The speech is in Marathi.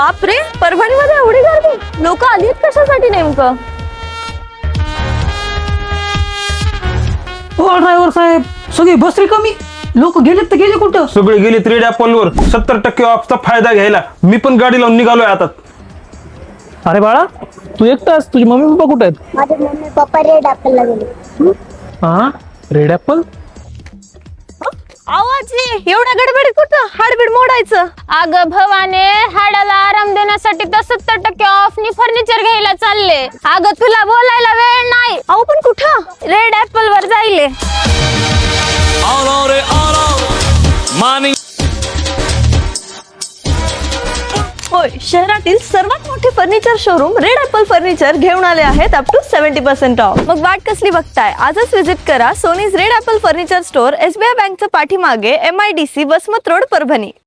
बापरे, परभणीमध्ये एवढी गर्दी, लोक आलीत कशासाठी नेमकं? हो ड्रायव्हर साहेब, सगळी बस रिकामी, लोक गेलेत तर गेले कुठं? सगळे गेले रेड ॲपलवर 70% ऑफचा फायदा घ्यायला. मी पण गाडी लावून निघालोय आता. अरे बाळा, तू एकटाच, तुझी मम्मी पप्पा कुठे आहेत? माझे मम्मी पप्पा रेड ॲपलला गेले. हा, रेड ॲपल? आवाजी एवढ्या गडबडीत कुठं हाडबीड मोडायचं? अगं भवाने, हाडाला आराम देण्यासाठी तर 70% ऑफनी फर्निचर घ्यायला चालले. अगं तुला बोलायला वेळ नाही. अहो पण कुठं? रेड ॲपल वर जायले. होय, शहरातील सर्वात मोठे furniture showroom red apple furniture घेऊन आले आहेत अप टू 70% ऑफ. मग वाट कसली बघताय? आजच विजिट करा Soni's red apple furniture store, SBI बँकच्या पाठीमागे, MIDC वसमत रोड, परभणी.